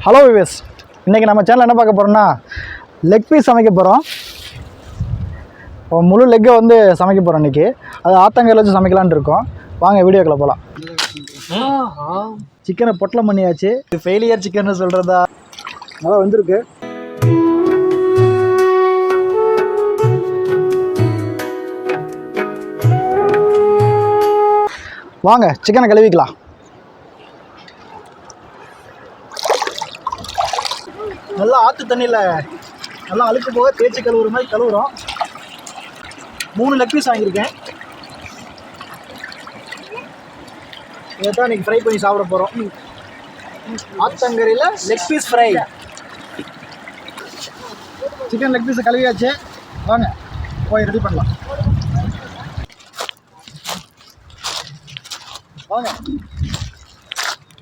Hello wives, இன்றைக்கி நம்ம channel என்ன பார்க்க போகிறோம்னா லெக் பீஸ் சமைக்க போகிறோம். முழு லெக்கை வந்து சமைக்க போகிறோம் இன்றைக்கி. அது ஆத்தங்காயில் வச்சு சமைக்கலான்னு இருக்கோம். வாங்க வீடியோக்குள்ள போகலாம். சிக்கனை பொட்டலம் பண்ணியாச்சு. ஃபெயிலியர் சிக்கன் சொல்கிறதா நல்லா வந்திருக்கு. வாங்க சிக்கனை கழுவிக்கலாம். நல்லா ஆற்று தண்ணியில் நல்லா அழுக்கு போக தேய்ச்சி கழுவுற மாதிரி கழுவுறோம். 3 லெக் பீஸ் வாங்கியிருக்கேன். இதை தான் இன்றைக்கி ஃப்ரை பண்ணி சாப்பிட போகிறோம். ஆத்தங்கரையில் leg piece fry. Chicken leg பீஸை கழுவியாச்சு. வாங்க போய் ரெடி பண்ணலாம். வாங்க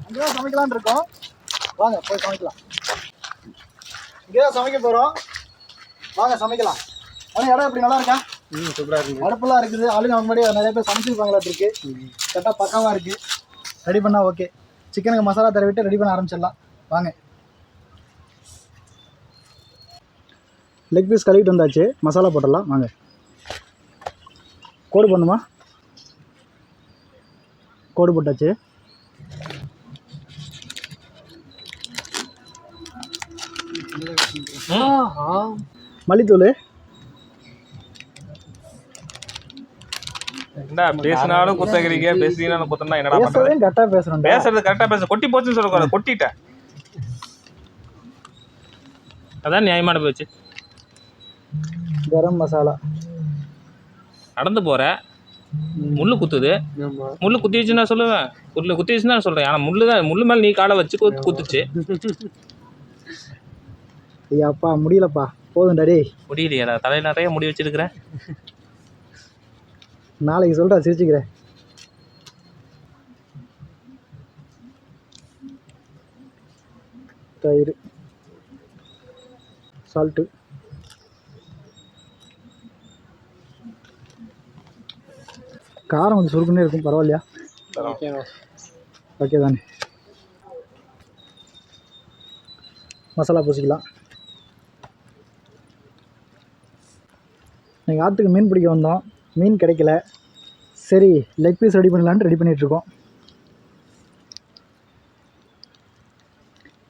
அங்கே தான் சமைக்கலான்னு இருக்கோம். வாங்க போய் சமைக்கலாம். இங்கே தான் சமைக்க போகிறோம். வாங்க சமைக்கலாம். ஆனால் இடம் எப்படி நல்லா இருக்கா? சூப்பராக இருக்குது. அடுப்பெல்லாம் இருக்குது. ஆளுங்க அவங்க முன்னாடி நிறைய பேர் சமைச்சிருப்பாங்களா இருக்கு. கரெக்டாக பக்கமாக இருக்குது. ரெடி பண்ணால் ஓகே. சிக்கனுக்கு மசாலா தடவிட்டு ரெடி பண்ண ஆரம்பிச்சிடலாம். வாங்க. லெக் பீஸ் கழுவிட்டு வந்தாச்சு. மசாலா போட்டுடலாம். வாங்க. கோடு பண்ணுமா? கோடு போட்டாச்சு. மல்லித்தூள். பேசினாலும் குத்தகிறீங்க, பேசினாலும் குத்தனா என்னடா பண்றது? கரெக்டா பேசுறேன். பேசுறது கரெக்டா பேச. கொட்டி போச்சுன்னு சொல்லக்கூடாது, கொட்டிட்டேன். அதான் நியாயமான போச்சு. கரம் மசாலா. நடந்து போற முள்ளு குத்துது. முள்ளு குத்திடுச்சுன்னா சொல்லுவேன். முள்ளு குத்திடுச்சுன்னா சொல்றேன். ஆனா முள்ளு மேல நீ காலை வச்சு குத்துச்சு. ஐயாப்பா முடியலப்பா, போதும் டாடி. முடியலையா? தலையில நிறைய முடி வச்சிருக்கிறேன். நாளைக்கு சொல்கிறேன், சிரிச்சுக்கிறேன். தயிர், சால்ட்டு, காரம் கொஞ்சம் சுருக்குன்னே இருக்கும். பரவாயில்லையா? ஓகே தானே. மசாலா பூசிக்கலாம். எங்கள் ஆற்றுக்கு மீன் பிடிக்க வந்தோம். மீன் கிடைக்கல. சரி லெக் பீஸ் ரெடி பண்ணலான்ட்டு ரெடி பண்ணிகிட்ருக்கோம்.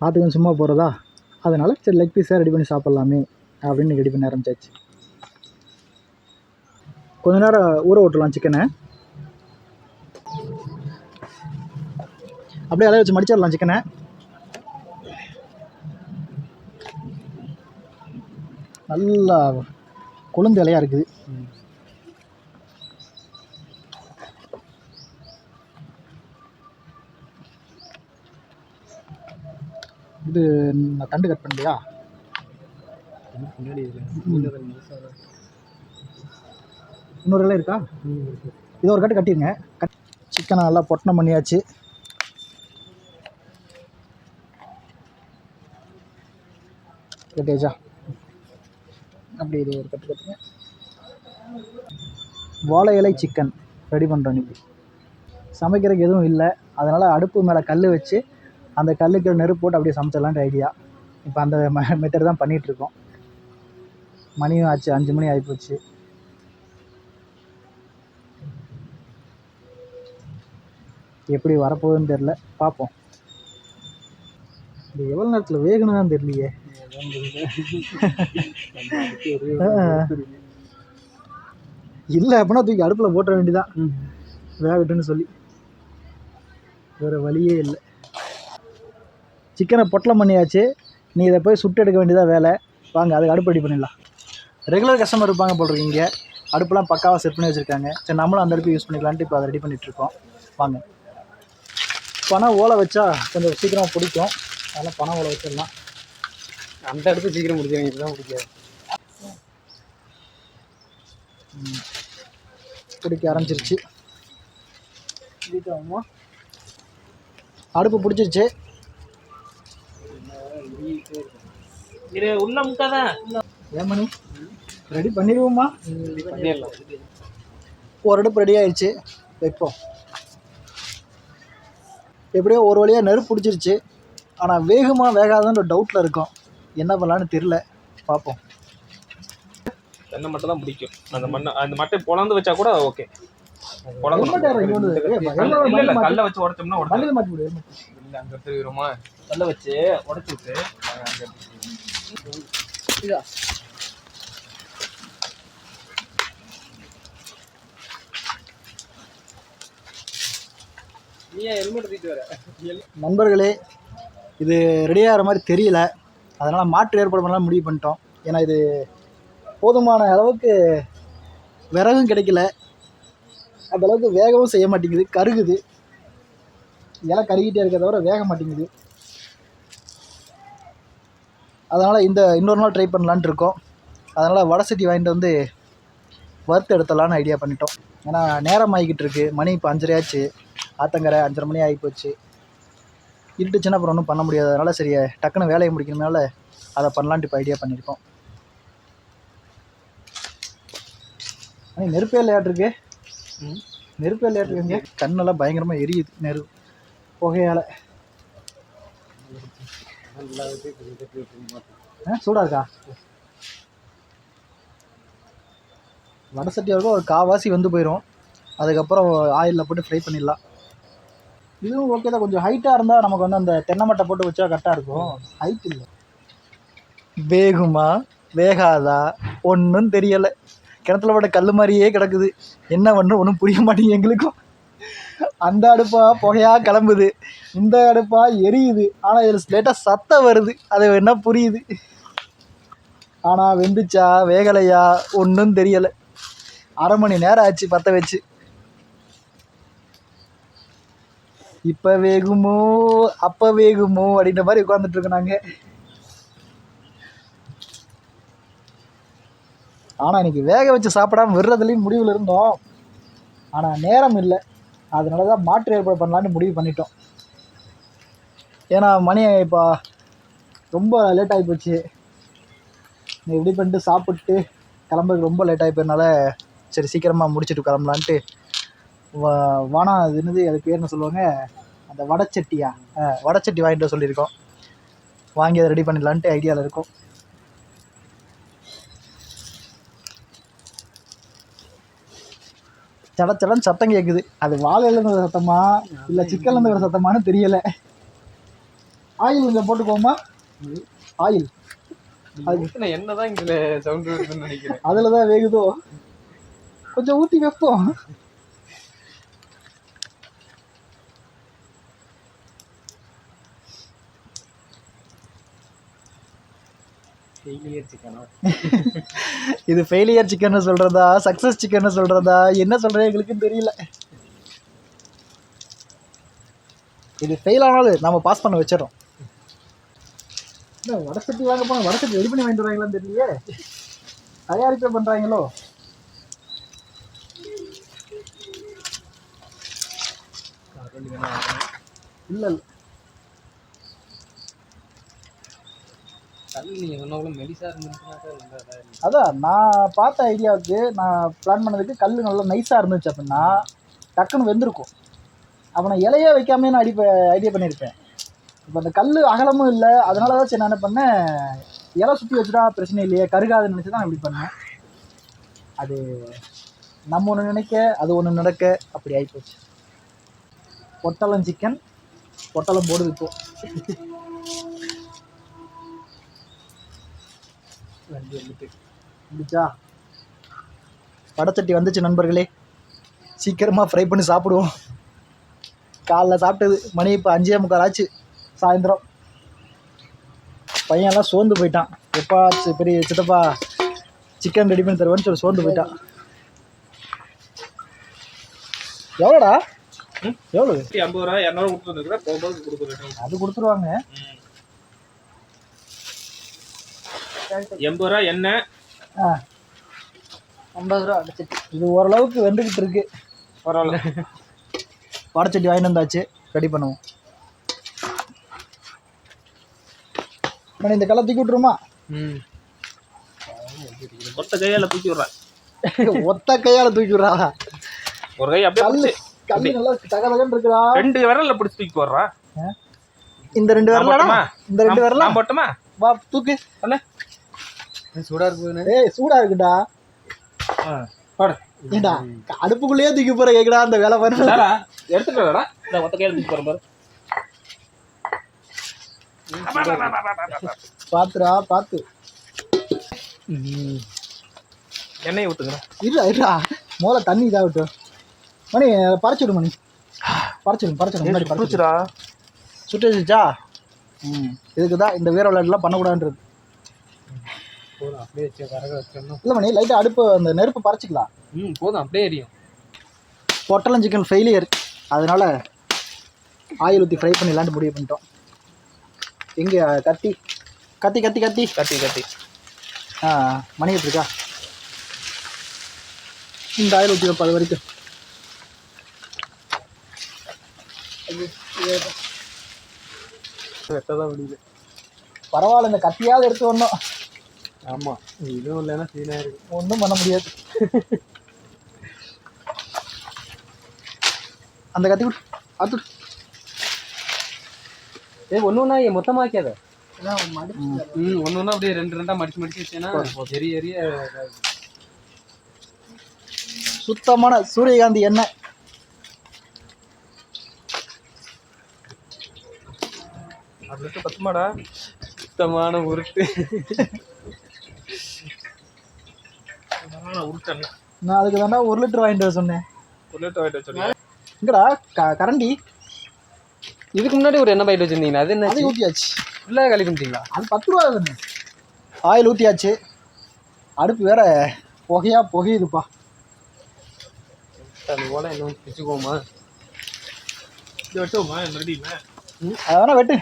ஆற்றுக்கு சும்மா போகிறதா, அதனால் சரி லெக் பீஸாக ரெடி பண்ணி சாப்பிட்லாமே அப்படின்னு ரெடி பண்ண ஆரம்பிச்சாச்சு. கொஞ்ச நேரம் ஊற விட்டுலாம் சிக்கனை. அப்படியே அலைய வச்சு மடிச்சிடலாம் சிக்கனை. நல்லா கொழுந்து இலையாக இருக்குது. இது நான் தண்டு கட் பண்ணலையா? இன்னொரு இலை இருக்கா? இது ஒரு கட்டு கட்டிடுங்க. சிக்கனை நல்லா பொட்டனம் பண்ணியாச்சு. கட்டியாச்சா? அப்படி இது ஒரு கட்டு கட்டுங்க. வாழை இலை சிக்கன் ரெடி பண்ணுறோம் இன்றைக்கி. சமைக்கிறதுக்கு எதுவும் இல்லை, அதனால் அடுப்பு மேலே கல் வச்சு அந்த கல்லுக்கு நெருப்பு போட்டு அப்படியே சமைச்சிடலான்ட்டு ஐடியா. இப்போ அந்த மெத்தட் தான் பண்ணிகிட்ருக்கோம். மணியும் ஆச்சு, 5 மணி ஆகிப்போச்சு. எப்படி வரப்போகுதுன்னு தெரில, பார்ப்போம். இது எவ்வளோ நேரத்தில் வேகணும்னு தெரியலையே. இல்லை அப்படின்னா தூக்கி அடுப்பில் போட்ட வேண்டியதான், வேகட்டுன்னு சொல்லி. வேறு வழியே இல்லை. சிக்கனை பொட்டலம் பண்ணியாச்சு. நீ இதை போய் சுட்டு எடுக்க வேண்டியதாக வேலை. வாங்க அதுக்கு அடுப்பு ரெடி பண்ணிடலாம். ரெகுலர் கஸ்டமர் இருப்பாங்க போல் இருக்கு. இங்கே அடுப்புலாம் பக்காவாக செட் பண்ணி வச்சுருக்காங்க. சரி நம்மளும் அந்த அடுப்பு யூஸ் பண்ணிக்கலான்ட்டு இப்போ அதை ரெடி பண்ணிகிட்ருக்கோம். வாங்க. பனை ஓலை வச்சா கொஞ்சம் சீக்கிரமாக பிடிக்கும், அதெல்லாம் பனை ஓலை வச்சிடலாம். அந்த அடுப்பு சீக்கிரம் முடிச்சாங்க, இதுதான் பிடிக்காது. பிடிக்க ஆரம்பிச்சிருச்சு. அடுப்பு பிடிச்சிருச்சு. இது உள்ள முக்காதான். ஏமணி ரெடி பண்ணிடுவோமா? பண்ணிடலாம். ஒரு அடுப்பு ரெடி ஆயிடுச்சு. வைப்போம். எப்படியோ ஒரு வழியாக நெருப்பு பிடிச்சிருச்சு. ஆனால் வேகுமா வேகாதான்னு ஒரு டவுட்டில் இருக்கோம். என்ன பண்ணலான்னு தெரில, பார்ப்போம். தென்னை மட்டும் தான் பிடிக்கும். அந்த மட்டை பொழந்து வச்சா கூட ஓகே. கல்ல வச்சு உடைச்சோம்னா மண்ணில் மாட்டி விடு. இல்லை அங்கே எடுத்துக்கிறோமா, கல்ல வச்சு உடச்சி விட்டு இதா நண்பர்களே, இது ரெடியாகிற மாதிரி தெரியல. அதனால் மாற்று ஏற்பாடு பண்ணலாம் முடிவு பண்ணிட்டோம். ஏன்னா இது போதுமான அளவுக்கு விறகும் கிடைக்கல, அந்தளவுக்கு வேகவும் செய்ய மாட்டேங்குது, கருகுது. இலை கருகிட்டே இருக்க தவிர வேக மாட்டேங்குது. அதனால் இன்னொரு நாள் ட்ரை பண்ணலான்ட்டு இருக்கோம். அதனால் வடை சட்டி வாங்கிட்டு வந்து வறுத்து எடுத்துடலான்னு ஐடியா பண்ணிட்டோம். ஏன்னா நேரம் ஆகிக்கிட்டு இருக்குது. மணி இப்போ 5:30 ஆச்சு. ஆத்தங்கரை 5:30 மணி ஆகி போச்சு. இருட்டுச்சுன்னா அப்புறம் ஒன்றும் பண்ண முடியாது. அதனால் சரி டக்குன்னு வேலையை முடிக்கணும்னால அதை பண்ணலான்ட்டு இப்போ ஐடியா பண்ணியிருக்கோம். ஆனால் நெருப்பே இல்லையாட்டிருக்கு. நெருப்பே இல்லையாட்டிருக்குங்க. கண்ணெல்லாம் பயங்கரமாக எரியுது நெருப்பு புகையால். சூடாக இருக்கா? வடை சட்டி வரைக்கும் ஒரு காவாசி வந்து போயிடும். அதுக்கப்புறம் ஆயிலில் போட்டு ஃப்ரை பண்ணிடலாம். இதுவும் ஓகே தான். கொஞ்சம் ஹைட்டாக இருந்தால் நமக்கு வந்து அந்த தென்னை மட்டை போட்டு வச்சா கரெக்டாக இருக்கும். ஹைட் இல்லை. வேகுமா வேகாதா ஒன்றும் தெரியலை. கிணத்துல போட்ட கல் மாதிரியே கிடக்குது. என்ன பண்ணுறோம் ஒன்றும் புரிய மாட்டேங்குது எங்களுக்கும். அந்த அடுப்பா புகையாக கிளம்புது, இந்த அடுப்பா எரியுது. ஆனால் இதில் லேட்டாக சத்தம் வருது. அது என்ன புரியுது. ஆனால் வெந்துச்சா வேகலையா ஒன்றும் தெரியலை. 1/2 மணி நேரம் ஆச்சு பற்ற வச்சு. இப்போ வேகுமோ அப்போ வேகுமோ அப்படின்ற மாதிரி உட்காந்துட்ருக்கோம் நாங்கள். ஆனால் இன்றைக்கி வேக வச்சு சாப்பிடாமல் விடுறதுலேயும் முடிவில் இருந்தோம். ஆனால் நேரம் இல்லை. அதனால தான் மாற்று ஏற்பாடு பண்ணலான்னு முடிவு பண்ணிட்டோம். ஏன்னா மணி இப்போ ரொம்ப லேட் ஆகி போச்சு. இப்படி பண்ணிட்டு சாப்பிட்டு கிளம்புறதுக்கு ரொம்ப லேட் ஆகி போயிருந்தால சரி சீக்கிரமாக முடிச்சுட்டு கிளம்பலான்ட்டு வானா அது என்னது, அது பேர் என்ன சொல்லுவாங்க, அந்த வடைச்சட்டியா, வடைச்சட்டி வாங்கிட்டு சொல்லியிருக்கோம். வாங்கி அதை ரெடி பண்ணிடலான்ட்டு ஐடியாவில் இருக்கோம். சடச்சடன்னு சத்தம் கேட்குது. அது வாழையிலேருந்து ஒரு சத்தமா இல்லை சிக்கன்லேருந்து ஒரு சத்தமானு தெரியலை. ஆயில் கொஞ்சம் போட்டுக்கோமா. ஆயில் என்னதான் இதில் சவுண்டு வருதுன்னு நினைக்கிறேன். அதில் தான் வேகுதோ. கொஞ்சம் ஊற்றி வைப்போம். இது ஃபெயிலியர் சிக்கன் சொல்றதா சக்சஸ் சிக்கன் சொல்றதா என்ன சொல்றது எங்களுக்கும் தெரியல. இது ஃபெயில் ஆனாலும் நம்ம பாஸ் பண்ண வச்சிடறோம். வடை சட்டி வாங்க போனால் வடை சட்டி ரெடி பண்ணி வாங்கிட்டு வராங்களான்னு தெரியலையே. தயாரிப்பே பண்ணுறாங்களோ. இல்லை இல்லை அதான் நான் பார்த்த ஐடியாவுக்கு, நான் பிளான் பண்ணதுக்கு கல் நல்லா நைஸாக இருந்துச்சு அப்படின்னா டக்குன்னு வெந்திருக்கும். அப்போ நான் இலையே வைக்காமே நான் ஐடியா பண்ணியிருப்பேன். இப்போ அந்த கல் அகலமும் இல்லை. அதனால தான் சரி நான் என்ன பண்ணேன், இலை சுற்றி வச்சுட்டா பிரச்சனை இல்லையே கருகாதுன்னு நினச்சி தான் இப்படி பண்ணேன். அது நம்ம ஒன்று நினைக்க அது ஒன்று நடக்க அப்படி ஆகிப்போச்சு. பொட்டலம் சிக்கன் பொட்டலம் போடுது இப்போ. வந்துச்சா வடைச்சட்டி வந்துச்சு நண்பர்களே. சீக்கிரமாக ஃப்ரை பண்ணி சாப்பிடுவோம். காலைல சாப்பிட்டது மணி இப்போ 5:45 ஆச்சு சாயந்தரம். பையன்லாம் சோர்ந்து போயிட்டான். எப்பா பெரிய சித்தப்பா சிக்கன் ரெடி பண்ணி தருவேன்னு சொல்லி சோர்ந்து போயிட்டான். எவ்வளோடா? எவ்வளோ? 50 ரூபா 200 கொடுத்துருக்குறேன். போகும்போது கொடுக்குறேன். அது கொடுத்துருவாங்க. 80 ரூபா எண்ணெய், 50 ரூபா வடைச்சட்டி. இது ஓரளவுக்கு வெந்துக்கிட்டு இருக்கு. பரவாயில்ல. வடைச்சட்டி வாங்கிட்டு வந்தாச்சு, ரெடி பண்ணுவோம். இந்த கல்லை தூக்கி விட்டுருமா? ஒத்த கையால் தூக்கி விட்றேன். ஒத்த கையால் தூக்கி விட்றா? ஒரு கை அப்படியே கல் நல்லா தகதகன்னு இருக்குதா? 2 விரல்ல பிடிச்சி தூக்கி போடுறா. இந்த 2 விரலடா போட்டுமா? இந்த 2 விரல நான் போட்டுமா? வா தூக்கு சொல்லு. சூடா இருக்குதுண்ணே. ஏய் சூடா இருக்குடா போடு. ஏண்டா அடுப்புக்குள்ளேயே தூக்கி போற கேக்குடா அந்த வேலை பாரு என்னடா? எடுத்துட்டு வாடா. இந்த ஒத்த கையில தூக்கி போறேன் பாரு. பாத்துடா பாத்து எண்ணெயை ஊத்துங்க. இருடா முதல்ல தண்ணி இதாகட்டும் மணி பறிச்சுடு மணி பறிச்சிடும் முன்னாடி பறிச்சுடா சுட்டு வச்சுச்சா இதுக்கு தான் இந்த வீர விளையாட்டுலாம் பண்ணக்கூடாதுன்றது போதும் அப்படியே வச்சு வரக வச்சோம்னா இல்லை மணி லைட்டாக அடுப்பு அந்த நெருப்பு பறிச்சிக்கலாம் போதும் அப்படியே எரியும். பொட்டலம் சிக்கன் ஃபெயிலியர் அதனால ஆயில் ஊற்றி ஃப்ரை பண்ணிடலான்ட்டு முடிவு பண்ணிட்டோம். எங்கே கத்தி கத்தி கத்தி கத்தி கத்தி கத்தி மணி இருக்கா இந்த ஆயில் ஊற்றி வைப்பா அது வரைக்கும். வெட்டதான் முடியல. பரவாயில்ல இந்த கத்தியாவது எடுத்து வரணும். ஆமா இதுவும் இல்லைன்னா சீனா இருக்கு ஒன்றும் பண்ண முடியாது. அந்த கத்தி அது ஒன்று ஒன்றா மொத்தமாக்காத. ஒன்று ஒன்றா அப்படியே 2 மடிச்சு மடிச்சு வச்சேன்னா எரிய எரிய சுத்தமான சூரியகாந்தி எண்ணெய். அது பத்துமாடா? சுத்தமான உருட்டு. உருட்டேன். நான் அதுக்கு தாண்டா 1 லிட்டர் வாங்கிட்டு வர சொன்னேன். 1 லிட்டர் வாங்கிட்டு வச்சிருக்கேன். எங்கடா கரண்டி இதுக்கு முன்னாடி ஒரு எண்ணெய் பாயிட்டு வச்சிருந்தீங்களா? அது என்ன அது ஊற்றியாச்சு. ஃபுல்லாக காலி பண்ணிட்டீங்களா? அது 10 ரூபா தானே. ஆயில் ஊற்றியாச்சு. அடுப்பு வேற புகையுதுப்பா. அது போல என்ன பிச்சுக்கோமா? இது வெட்டுவோமா? ரெடிமா? அதை வேணா வெட்டு.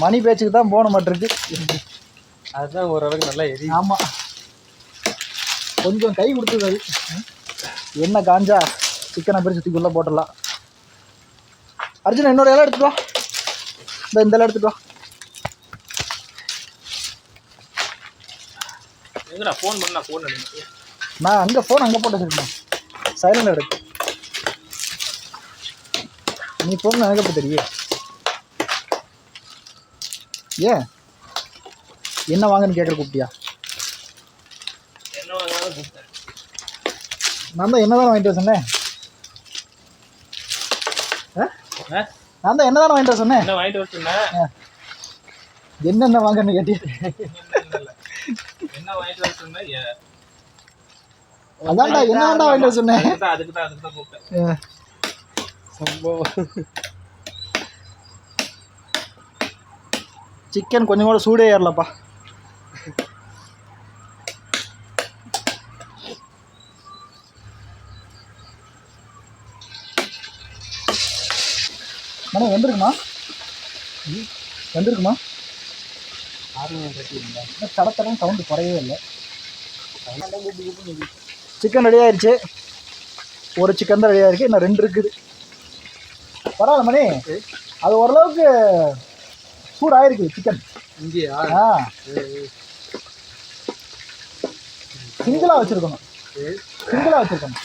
மணி பேச்சுக்கு தான் போன மாட்டிருக்கு. அதுதான் ஓரளவுக்கு நல்லா எரியும். ஆமாம் கொஞ்சம் கை கொடுத்தது அது. என்ன காஞ்சா சிக்கனை பிரிச்சு தூக்கிக்குள்ளே போட்டுடலாம். அர்ஜுன் இன்னொரு இலை எடுத்துட்டு வா. இந்த இலை எடுத்துட்டு வா. எங்கடா ஃபோன் பண்ணா ஃபோன் எடுத்து நான் அங்கே ஃபோன் அங்கே போட்டு வச்சுருக்கேன். சைலண்டில் எடுத்து நீ ஃபோன் எனக்கு எப்படி தெரியும்? ஏன் என்ன வாங்கன்னு கேட்குற கூப்பிட்டியா? என்ன வாங்கினாலும் கூப்பிட்டேன். நான் தான் என்ன தானே வாங்கிட்டு வர சொன்னேன். நான் தான் என்ன தானே வாங்கிட்டு வர சொன்னேன். என்ன வாங்கிட்டு வர சொன்னேன்? என்னென்ன வாங்கன்னு கேட்டியா? என்ன வாங்கிட்டு வர சொன்னேன்? அதான்டா என்ன வேண்டாம் வாங்கிட்டு வர சொன்னேன். அதுக்கு தான் கூப்பிட்டேன். சம்பவம். சிக்கன் கொஞ்சம் கூட சூடே ஏறலப்பா. மணி வெந்திருக்குமா? வெந்திருக்குமா? தடத்தடம் சவுண்டு குறையவே இல்லை. சிக்கன் ரெடி ஆயிடுச்சு. ஒரு சிக்கன் தான் ரெடி ஆயிருக்கு. இன்னும் 2 இருக்குது. பரவாயில்ல மணி, அது ஓரளவுக்கு சூடாயிருக்கு சிக்கன். இங்கேயா? சிங்கிளாக வச்சுருக்கணும். சிங்கிளாக வச்சுருக்கணும்.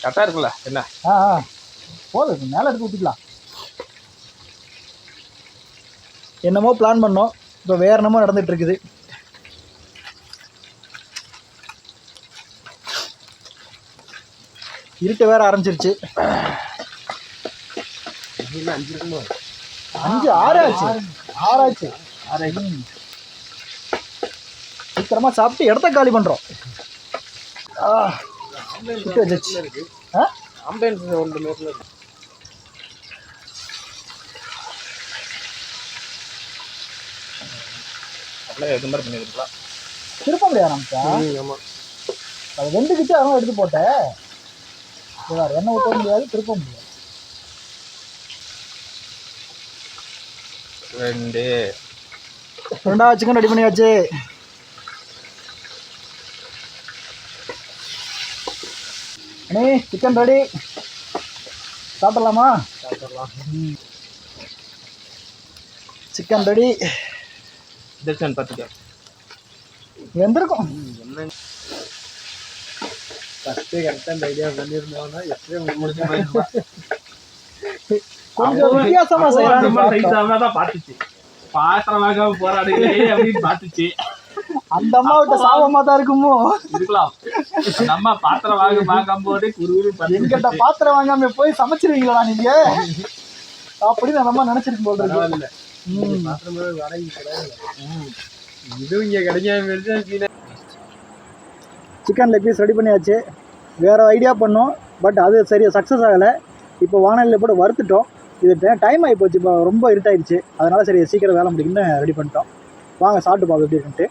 கரெக்டாக இருக்குல்ல? என்ன போதும், மேலே எடுத்து ஊற்றிக்கலாம். என்னமோ பிளான் பண்ணோம், இப்போ வேறு என்னமோ நடந்துட்டு இருக்குது. இருட்டு வேற ஆரம்பிச்சிருச்சு. 5 6 ஆச்சு. சீக்கிரமா சாப்பிட்டு இடத்த காலி பண்றோம். ஆம்புலன்ஸ் ஒன்று மேல அப்படியே எது மாதிரி பண்ணிருக்கலாம். திருப்ப முடியாது நமக்கு. ஆமா அது வெந்துக்கிட்டு அவன் எடுத்து போட்டேன். எண்ணெய் ஊற்ற முடியாது, திருப்ப முடியாது. 2 சிக்கன் ரெடி பண்ணியாச்சு. அண்ணே சிக்கன் ரெடி. சாப்பிடலாமா? Chicken ready. தர்ஷன் பார்த்துக்க வெந்திருக்கும். ஃபஸ்ட்டே கரெக்டாக இந்த ஐடியா பண்ணியிருந்தோம்னா எப்படியும் முடிஞ்சு போயிருந்தோம். கொஞ்சம் வித்தியாசமா செய்யலாம். தான் பார்த்துச்சு பாத்திரம் வாங்காம போராடுங்களே அப்படின்னு பார்த்துச்சு. அந்த அம்மாவிட்ட சாபமா தான் இருக்குமோ இருக்கலாம். அந்த அம்மா பாத்திரம் வாங்காம போதே குரு எங்கிட்ட பாத்திரம் வாங்காம போய் சமைச்சிருவீங்களா நீங்க அப்படின்னு அந்த அம்மா நினைச்சிருக்கும் போல இருக்கு. பாத்திரம் வாடகை கிடையாது. இதுவும் இங்கே கிடைக்காம சிக்கன் லெக் பீஸ் ரெடி பண்ணியாச்சு. வேறு ஐடியா பண்ணோம், பட் அது சரியாக சக்ஸஸ் ஆகலை. இப்போ வானலில் போட்டு வறுத்துட்டோம். இது டைம் ஆகி போச்சு, இப்போ ரொம்ப இருட்டாயிடுச்சு. அதனால் சரி சீக்கிரம் வேலை முடிக்குன்னு ரெடி பண்ணிட்டோம். வாங்க சாப்பிட்டு பார்ப்போம் எப்படி இருக்குன்ட்டு.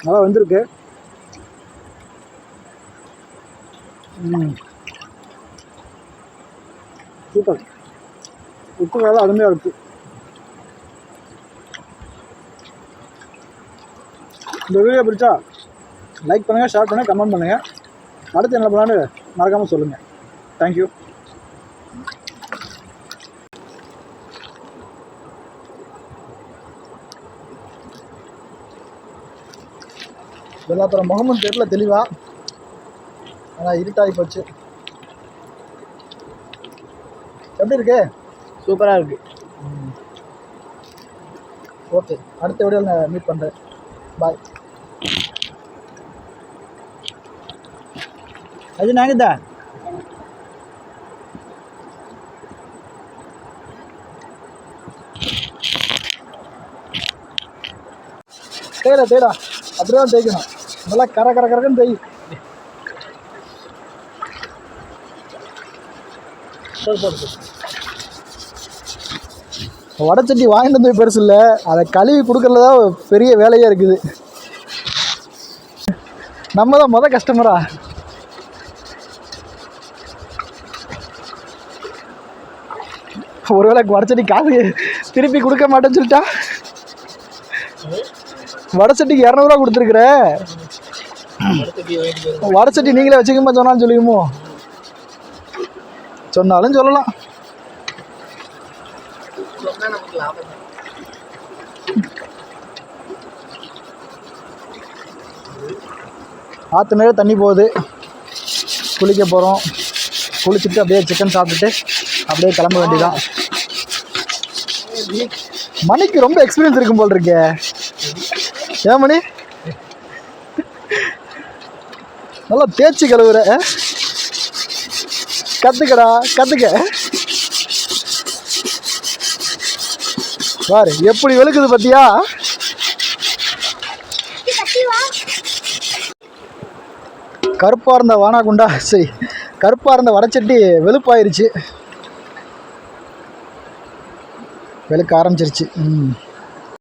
நல்லா வந்திருக்கு. சூப்பர். உப்பு வேலை அருமையாக இருக்குது. இந்த வீடியோ பிடிச்சா லைக் பண்ணுங்கள், ஷேர் பண்ணுங்கள், கமெண்ட் பண்ணுங்கள். அடுத்து என்ன பண்ணலான்னு மறக்காமல் சொல்லுங்கள். தேங்க்யூ. எல்லாத்தோட முகமும் தெரியல தெளிவாக, ஆனால் இருட்டாகி போச்சு. எப்படி இருக்கு? சூப்பராக இருக்கு. ஓகே, அடுத்த வீடியோவில் நான் மீட் பண்ணுறேன். பாய். அது நாங்கதா தேடா அப்படியே தேய்க்கணும். நல்லா கரன்னு தேய். வடச்சட்டி வாங்கிட்டு வந்து பெருசு இல்லை, அதை கழுவி கொடுக்கறதுல தான் பெரிய வேலையாக இருக்குது. நம்ம தான் மொதல் கஸ்டமரா. ஒருவேளை வடச்சட்டி காசு திருப்பி கொடுக்க மாட்டேன்னு சொல்லிட்டா. வடச்சட்டிக்கு 200 ரூபா கொடுத்துருக்குற, வடச்சட்டி நீங்களே வச்சுக்கமா சொன்னாலும் சொல்லிக்குமோ? சொன்னாலும் சொல்லலாம். ஆற்று நேரம் தண்ணி போகுது, குளிக்க போகிறோம். குளிச்சுட்டு அப்படியே சிக்கன் சாப்பிட்டுட்டு அப்படியே கிளம்ப வேண்டியதான். மணிக்கு ரொம்ப எக்ஸ்பீரியன்ஸ் இருக்கும் போல் இருக்கே. ஏன் மணி நல்லா தேய்ச்சி கழுவுற? கற்றுக்கடா கற்றுக்க. பாரு எப்படி வெளுக்குது பார்த்தியா? கருப்பாக இருந்த வானாகுண்டா, சரி கருப்பாக இருந்த வடச்சட்டி வெளுப்பாயிருச்சு, வெளுக்க ஆரம்பிச்சிருச்சு.